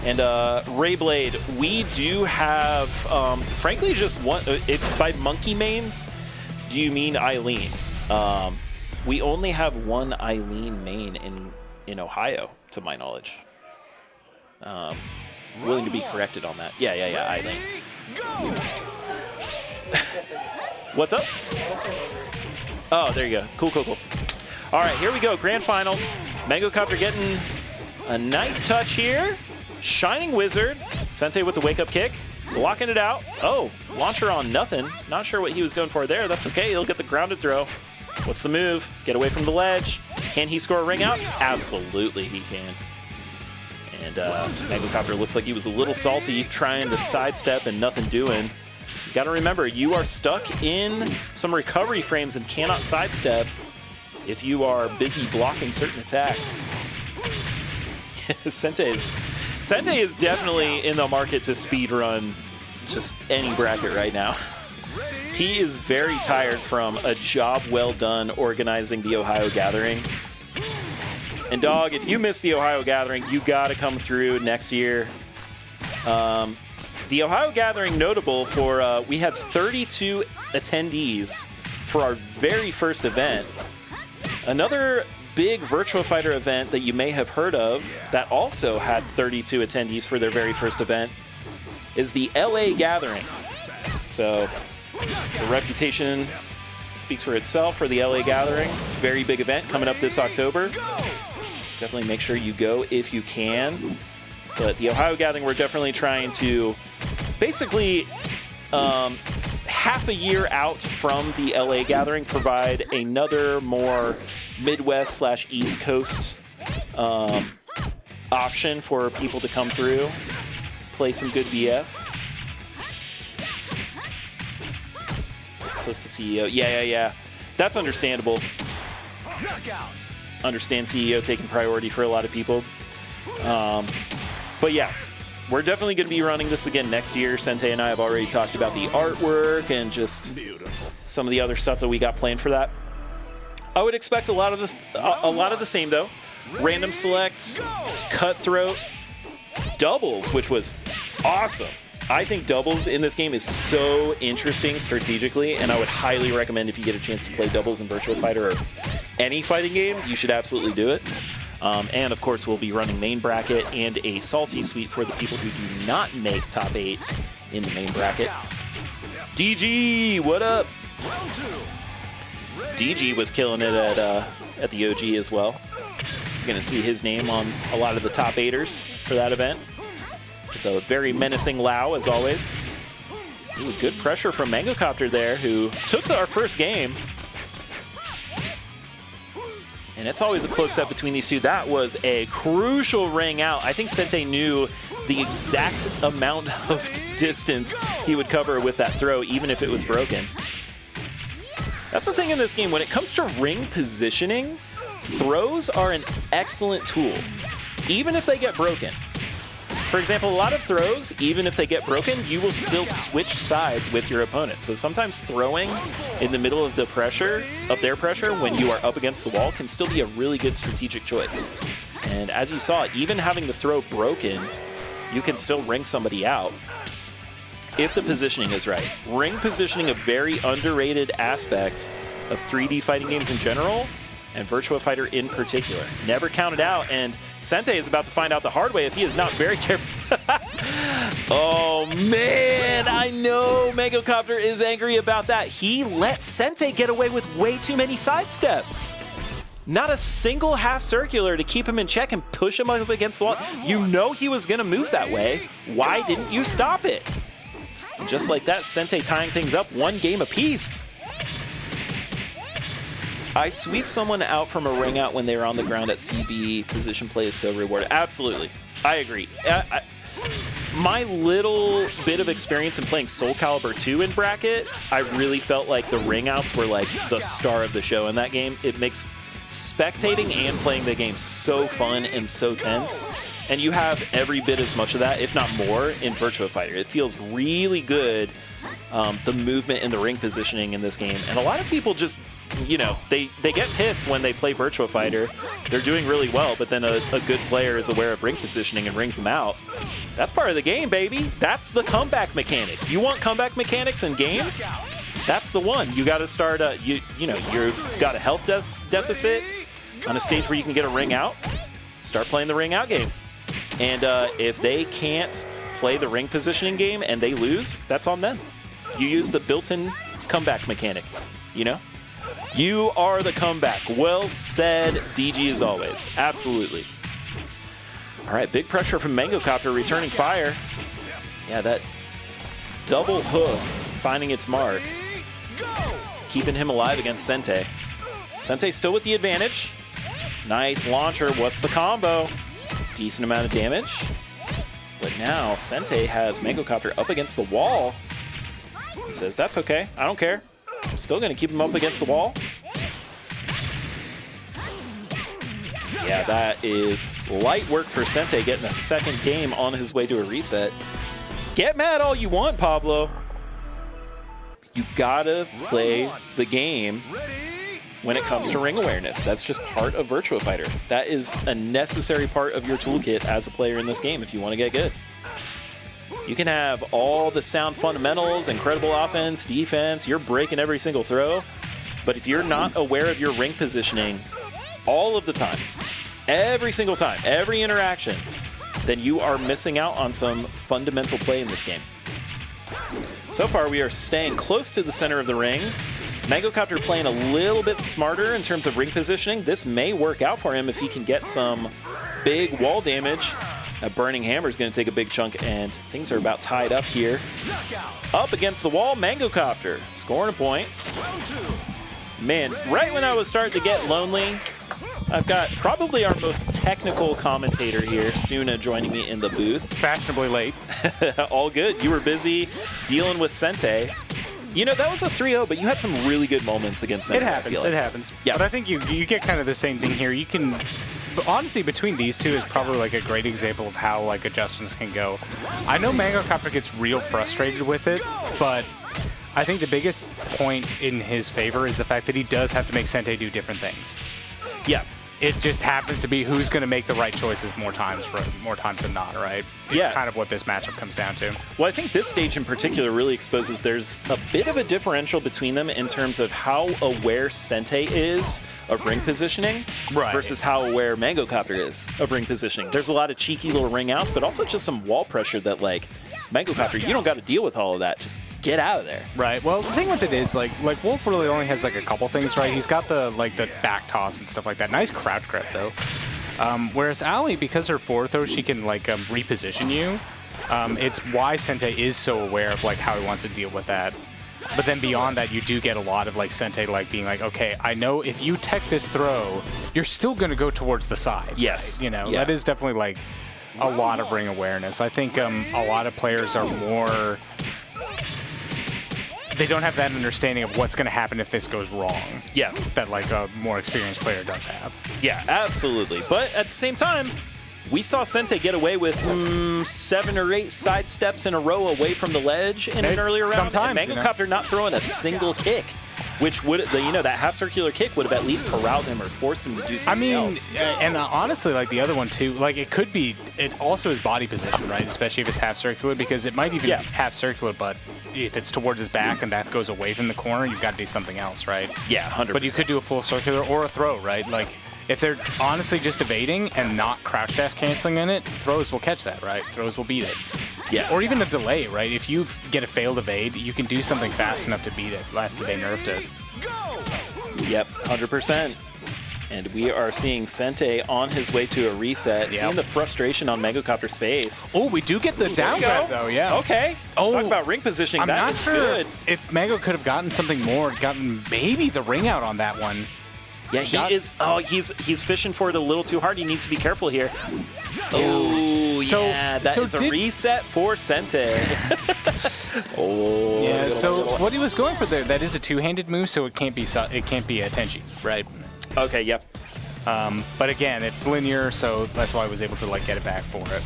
And Rayblade, we do have, frankly, just one. If by monkey mains, do you mean Eileen? We only have one Eileen main in Ohio, to my knowledge. Willing to be corrected on that. Yeah, Eileen. What's up? Oh, there you go. Cool. All right, here we go. Grand Finals. Mangocopter getting a nice touch here. Shining Wizard. Sente with the wake-up kick. Blocking it out. Oh, launcher on nothing. Not sure what he was going for there. That's okay. He'll get the grounded throw. What's the move? Get away from the ledge. Can he score a ring out? Absolutely he can. And Mangocopter looks like he was a little salty trying to sidestep and nothing doing. You got to remember, you are stuck in some recovery frames and cannot sidestep if you are busy blocking certain attacks. Sente is definitely in the market to speedrun just any bracket right now. He is very tired from a job well done organizing the Ohio Gathering. And dog, if you missed the Ohio Gathering, you got to come through next year. The Ohio Gathering notable for, we had 32 attendees for our very first event. Another big Virtua Fighter event that you may have heard of that also had 32 attendees for their very first event is the LA Gathering. So the reputation speaks for itself for the LA Gathering. Very big event coming up this October. Definitely make sure you go if you can. But the Ohio Gathering, we're definitely trying to basically half a year out from the LA Gathering provide another more Midwest/East Coast option for people to come through, play some good VF. It's close to CEO. Yeah. That's understandable. Understand CEO taking priority for a lot of people. But yeah, we're definitely going to be running this again next year. Sente and I have already talked about the artwork and just some of the other stuff that we got planned for that. I would expect a lot of the same though. Random select, cutthroat, doubles, which was awesome. I think doubles in this game is so interesting strategically, and I would highly recommend if you get a chance to play doubles in Virtua Fighter or any fighting game, you should absolutely do it. And of course, we'll be running main bracket and a salty suite for the people who do not make top 8 in the main bracket. DG, what up? DG was killing it at the OG as well. You're going to see his name on a lot of the top 8ers for that event. With a very menacing Lao, as always. Ooh, good pressure from Mangocopter there, who took our first game. And it's always a close set between these two. That was a crucial ring out. I think Sente knew the exact amount of distance he would cover with that throw, even if it was broken. That's the thing in this game. When it comes to ring positioning, throws are an excellent tool, even if they get broken. For example, a lot of throws, even if they get broken, you will still switch sides with your opponent. So sometimes throwing in the middle of the pressure, of their pressure, when you are up against the wall can still be a really good strategic choice. And as you saw, even having the throw broken, you can still ring somebody out if the positioning is right. Ring positioning, a very underrated aspect of 3D fighting games in general, and Virtua Fighter in particular. Never counted out, and Sente is about to find out the hard way if he is not very careful. Oh man, I know Mangocopter is angry about that. He let Sente get away with way too many sidesteps. Not a single half circular to keep him in check and push him up against the wall. You know he was gonna move that way. Why didn't you stop it? And just like that, Sente tying things up 1 game apiece. I sweep someone out from a ring out when they were on the ground at CB. Position play is so rewarded. Absolutely. I agree. My little bit of experience in playing Soul Calibur 2 in bracket, I really felt like the ring outs were like the star of the show in that game. It makes spectating and playing the game so fun and so tense. And you have every bit as much of that, if not more, in Virtua Fighter. It feels really good the movement and the ring positioning in this game. And a lot of people just, you know, they get pissed when they play Virtua Fighter. They're doing really well, but then a good player is aware of ring positioning and rings them out. That's part of the game, baby. That's the comeback mechanic. You want comeback mechanics in games? That's the one. You got to start, you've got a health deficit on a stage where you can get a ring out. Start playing the ring out game. And if they can't play the ring positioning game and they lose, that's on them. You use the built-in comeback mechanic, you know? You are the comeback. Well said, DG, as always. Absolutely. All right, big pressure from Mangocopter returning fire. Yeah, that double hook finding its mark. Keeping him alive against Sente. Sente still with the advantage. Nice launcher. What's the combo? Decent amount of damage. But now Sente has Mangocopter up against the wall. He says, that's okay. I don't care. I'm still going to keep him up against the wall. Yeah, that is light work for Sente, getting a second game on his way to a reset. Get mad all you want, Pablo. You gotta play the game when it comes to ring awareness. That's just part of Virtua Fighter. That is a necessary part of your toolkit as a player in this game if you want to get good. You can have all the sound fundamentals, incredible offense, defense, you're breaking every single throw, but if you're not aware of your ring positioning all of the time, every single time, every interaction, then you are missing out on some fundamental play in this game. So far, we are staying close to the center of the ring. Mangocopter playing a little bit smarter in terms of ring positioning. This may work out for him if he can get some big wall damage. That Burning Hammer is going to take a big chunk, and things are about tied up here. Up against the wall, Mangocopter scoring a point. Man, right when I was starting to get lonely, I've got probably our most technical commentator here, Suna, joining me in the booth. Fashionably late. All good. You were busy dealing with Sente. You know, that was a 3-0, but you had some really good moments against Sente. It happens. It happens. Yeah. But I think you get kind of the same thing here. You can, but honestly, between these two is probably like a great example of how like adjustments can go. I know Mangocopter gets real frustrated with it, but I think the biggest point in his favor is the fact that he does have to make Sente do different things. Yeah. It just happens to be who's going to make the right choices more times than not, right? It's kind of what this matchup comes down to. Well, I think this stage in particular really exposes there's a bit of a differential between them in terms of how aware Sente is of ring positioning versus how aware Mangocopter is of ring positioning. There's a lot of cheeky little ring outs, but also just some wall pressure that, like, Mangocopter, you don't got to deal with all of that. Just get out of there. Right. Well, the thing with it is, like Wolf really only has like a couple things, right? He's got the back toss and stuff like that. Nice crouch grip though. Whereas Allie, because her forward throw, she can like reposition you. It's why Sente is so aware of like how he wants to deal with that. But then beyond that, you do get a lot of like Sente like being like, okay, I know if you tech this throw, you're still going to go towards the side. Yes. Right? You know, that is definitely like a lot of ring awareness. I think a lot of players are more, they don't have that understanding of what's going to happen if this goes wrong. Yeah. That like a more experienced player does have. Yeah, absolutely. But at the same time, we saw Sente get away with 7 or 8 side steps in a row away from the ledge in an earlier round. Sometimes, and Mangocopter not throwing a single kick, which would, that half circular kick would have at least corralled him or forced him to do something else. And honestly, like the other one too, like it could be, it also is body position, right? Especially if it's half circular, because it might even be half circular, but if it's towards his back and that goes away from the corner, you've got to do something else, right? Yeah, 100%. But you could do a full circular or a throw, right? Like if they're honestly just evading and not crouch dash canceling in it, throws will catch that, right? Throws will beat it. Yes. Or even a delay, right? If you get a failed evade, you can do something fast enough to beat it after they nerfed it. Yep, 100%. And we are seeing Sente on his way to a reset, seeing the frustration on Mangocopter's face. Oh, we do get the down grab, though, yeah. Okay. Talk about ring positioning. I'm that not is sure good. if Mango could have gotten something more, gotten maybe the ring out on that one. Yeah, he's fishing for it a little too hard. He needs to be careful here. Oh, yeah, that is a reset for Sente. Yeah, so what he was going for there, that is a two-handed move, so it can't be a Tenchi, right? Okay, yep. But again, it's linear, so that's why I was able to like get it back for it.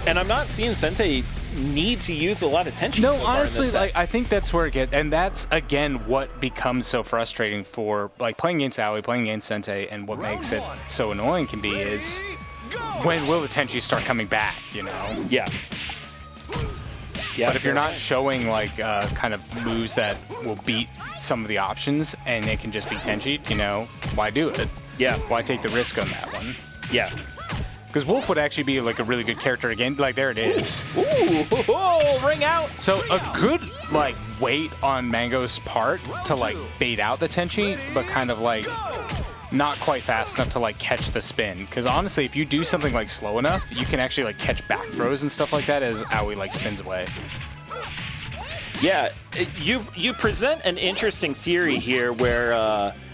And I'm not seeing Sente need to use a lot of tension. No, so far in this honestly, set. like I think that's where it gets, and that's again what becomes so frustrating for like playing against Aoi, playing against Sente, and what makes it so annoying can be is when will the Tenchi start coming back, you know? Yeah. Yeah. But if you're not showing like kind of moves that will beat some of the options, and it can just be Tenchi, you know, why do it? Yeah. Why take the risk on that one? Yeah. Because Wolf would actually be like a really good character again. Like there it is. Ooh, oh, ring out. So a good like wait on Mango's part to like bait out the Tenchi, but kind of like not quite fast enough to like catch the spin. Because honestly, if you do something like slow enough, you can actually like catch back throws and stuff like that as Aoi like spins away. Yeah, you present an interesting theory here where...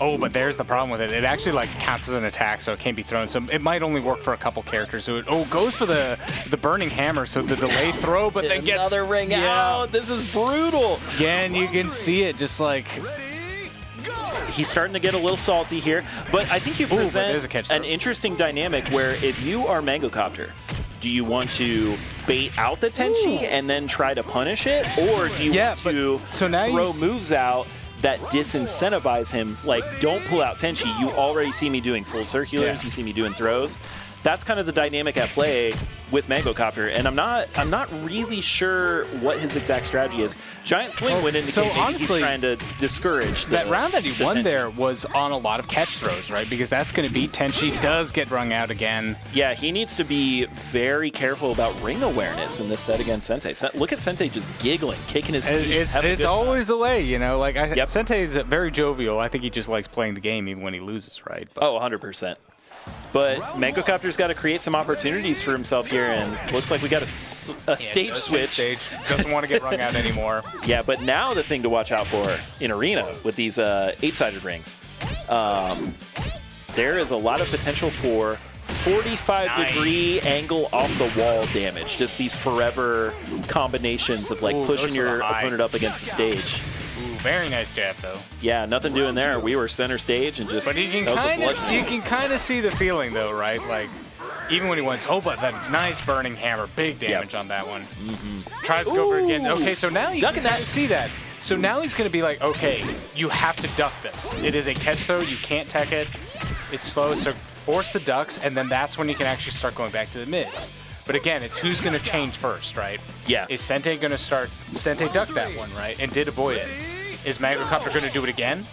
oh, but there's the problem with it. It actually like counts as an attack, so it can't be thrown. So it might only work for a couple characters. So it goes for the burning hammer, so the delayed throw, but then gets... Another ring out. This is brutal. Again, you can see it just like... He's starting to get a little salty here, but I think you present catch an throw. interesting dynamic where if you are Mangocopter, do you want to bait out the Tenchi and then try to punish it, or do you want to throw moves out that disincentivize him? Like, don't pull out Tenchi. You already see me doing full circulars. You see me doing throws. That's kind of the dynamic at play with Mangocopter, and I'm not really sure what his exact strategy is. Giant Swing would indicate maybe honestly, he's trying to discourage that round that he won Tenchi. there was on a lot of catch throws, right? Because that's going to beat Tenchi. Does get rung out again. Yeah, he needs to be very careful about ring awareness in this set against Sente. Look at Sente just giggling, kicking his feet. It's always the way, you know. Like Sente is very jovial. I think he just likes playing the game even when he loses, right? But, 100%. But Mangocopter's got to create some opportunities for himself here, and looks like we got a stage switch. Doesn't want to get rung out anymore. Yeah, but now the thing to watch out for in Arena with these 8-sided rings, there is a lot of potential for 45-degree angle off the wall damage. Just these forever combinations of like pushing your opponent up against the stage. Very nice jab, though. Yeah, nothing doing there. We were center stage and just... But you can kind of see the feeling, though, right? Like, even when he wins... Oh, but that nice burning hammer. Big damage on that one. Tries to go for it again. Okay, so now you can see that. So now he's going to be like, okay, you have to duck this. It is a catch throw. You can't tech it. It's slow, so force the ducks, and then that's when you can actually start going back to the mids. But again, it's who's going to change first, right? Yeah. Is Sente going to start... Sente ducked that one, right? And did avoid it. Is Mangocopter going to do it again?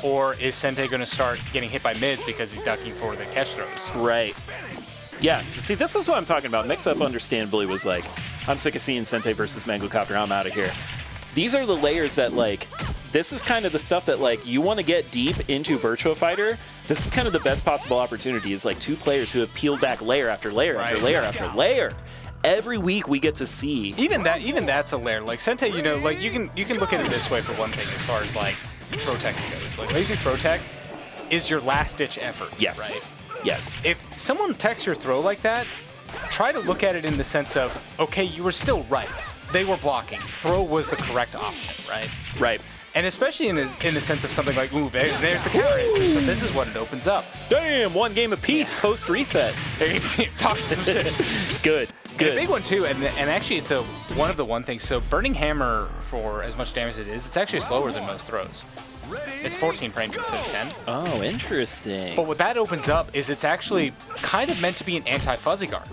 Or is Sente going to start getting hit by mids because he's ducking for the catch throws? Right. Yeah. See, this is what I'm talking about. Mix-Up understandably was like, I'm sick of seeing Sente versus Mangocopter. I'm out of here. These are the layers that, like, this is kind of the stuff that, like, you want to get deep into Virtua Fighter. This is kind of the best possible opportunity, is, like, two players who have peeled back layer after layer after layer after layer. Every week we get to see. Even that's a layer. Like Sente, you know, like you can look at it this way for one thing, as far as like throw tech goes. Like lazy throw tech is your last ditch effort. Yes. Right? Yes. If someone techs your throw like that, try to look at it in the sense of, okay, you were still right. They were blocking. Throw was the correct option, right? Right. And especially in the sense of something like, ooh, there's the counter instance. So this is what it opens up. Damn, one game apiece post reset. Talking some shit. Good. And a big one too, and actually it's one of the one things. So burning hammer, for as much damage as it is, it's actually slower than most throws. It's 14 frames instead of 10. Oh, interesting. But what that opens up is it's actually kind of meant to be an anti-fuzzy guard.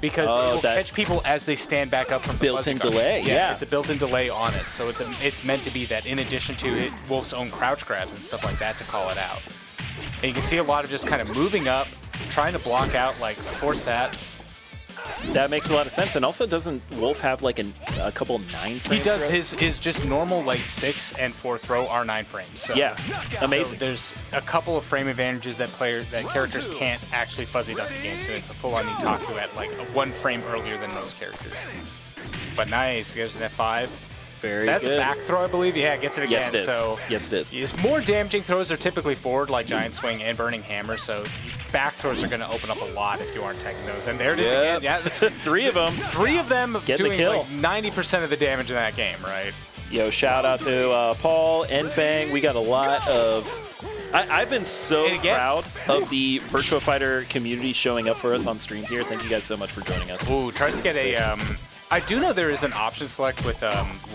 Because it will catch people as they stand back up from the built-in delay. Yeah, it's a built-in delay on it. So it's meant to be that in addition to Wolf's own crouch grabs and stuff like that to call it out. And you can see a lot of just kind of moving up, trying to block out, like force that. That makes a lot of sense. And also, doesn't Wolf have like a couple 9-frame He does. throws? His just normal like 6 and 4 throw are 9 frames. So, yeah, amazing. So there's a couple of frame advantages that characters can't actually fuzzy duck against, and it's a full-on Nitaku at like 1 frame earlier than most characters. But nice, gives an F5. Very That's good. a back throw, I believe. Yeah, it gets it again. Yes, it is. So yes, it is. Yes, more damaging throws are typically forward, like Giant Swing and Burning Hammer. So back throws are going to open up a lot if you aren't taking those. And there it is again. Yeah, 3 of them. 3 of them Getting doing the kill. like 90% of the damage in that game, right? Yo, shout out to Paul and Fang. We got a lot of... I've been so proud of the Virtua Fighter community showing up for us on stream here. Thank you guys so much for joining us. Ooh, tries to get I do know there is an option select with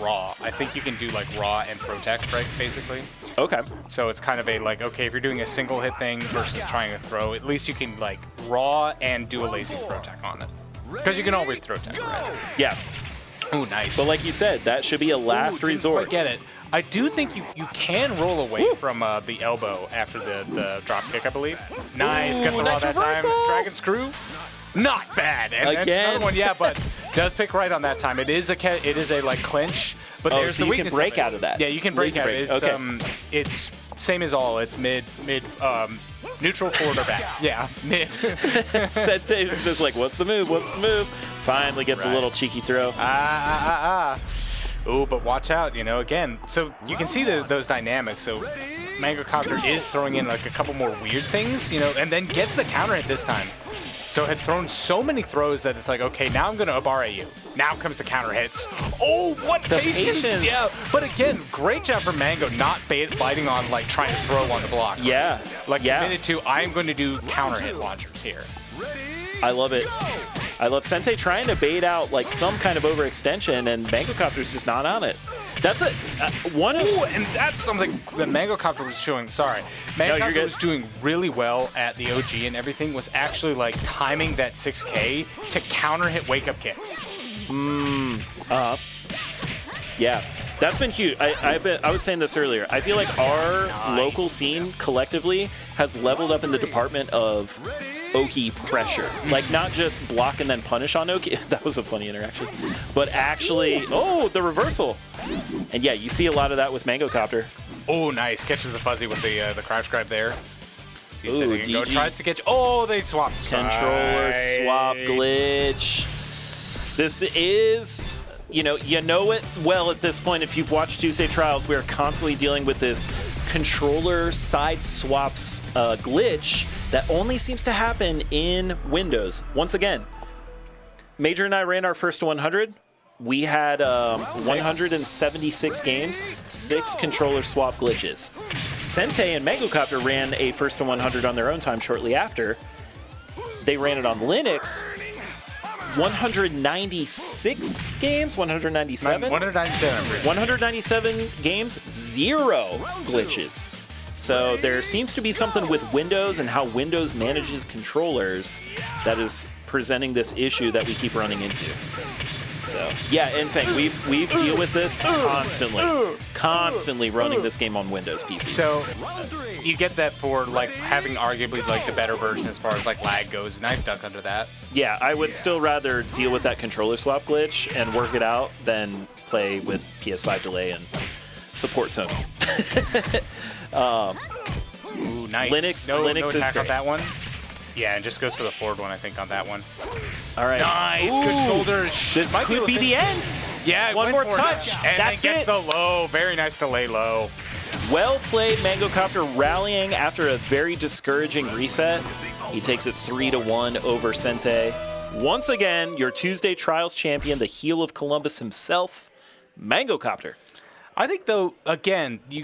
Raw. I think you can do like Raw and Protect, right, basically. Okay. So it's kind of a like, okay, if you're doing a single hit thing versus trying to throw, at least you can like Raw and do a lazy throw tech on it. Because you can always throw tech, right? Yeah. Oh, nice. But like you said, that should be a last resort. I get it. I do think you can roll away from the elbow after the drop kick, I believe. Nice. Gets the Raw nice that reversal. time. Dragon Screw. Not bad. And that's Again. another one, yeah, but does pick right on that time. It is a like clinch, but there's so the you weakness can break of it. out of that. Yeah, you can break Lazy out. break. It's Okay. it's same as all. It's mid neutral forward or back. Yeah, mid. Sente is just like, what's the move? What's the move? Finally gets a little cheeky throw. Oh, but watch out, again. So you can see those dynamics. So Mangocopter is throwing in like a couple more weird things, and then gets the counter hit this time. So had thrown so many throws that it's like, okay, now I'm going to Abara you. Now comes the counter hits. Oh, what patience. Yeah, but again, great job for Mango not biting on like trying to throw on the block. Yeah. Like committed to, I'm going to do counter hit launchers here. I love it. I love Sente trying to bait out like some kind of overextension, and Mangocopter's just not on it. That's one of... Ooh, and that's something that Mangocopter was showing. Sorry. Mangocopter was doing really well at the OG and everything, was actually like timing that 6K to counter hit wake up kicks. Yeah. That's been huge. I was saying this earlier. I feel like our local scene collectively has leveled up in the department of Oki pressure. Like, not just block and then punish on Oki. That was a funny interaction. But actually, the reversal. And yeah, you see a lot of that with Mangocopter. Oh, nice. Catches the fuzzy with the crouch grab there. See, DG. go, tries to catch. Oh, they swapped. Controller swap glitch. This is... You know it well at this point. If you've watched Tuesday Trials, we are constantly dealing with this controller side swaps glitch that only seems to happen in Windows. Once again, Major and I ran our first to 100. We had 176 games, 6 controller swap glitches. Sente and Mangocopter ran a first to 100 on their own time shortly after. They ran it on Linux. 196 games, 197? 197 games, 0 glitches. So there seems to be something with Windows and how Windows manages controllers that is presenting this issue that we keep running into. So yeah, in fact, we've deal with this constantly running this game on Windows PCs. So you get that for like having arguably like the better version as far as like lag goes. Nice duck under that. Yeah, I would still rather deal with that controller swap glitch and work it out than play with PS5 delay and support Sony. Ooh, nice. Linux no is attack great. on that one. Yeah, and just goes for the forward one, I think, on that one. All right. Nice. Ooh. Good shoulders. This might be the end. Yeah, one more touch. And That's then gets it. the low. Very nice to lay low. Well played, Mangocopter rallying after a very discouraging reset. He takes it 3-1 over Sente. Once again, your Tuesday Trials champion, the heel of Columbus himself, Mangocopter. I think, though, again, you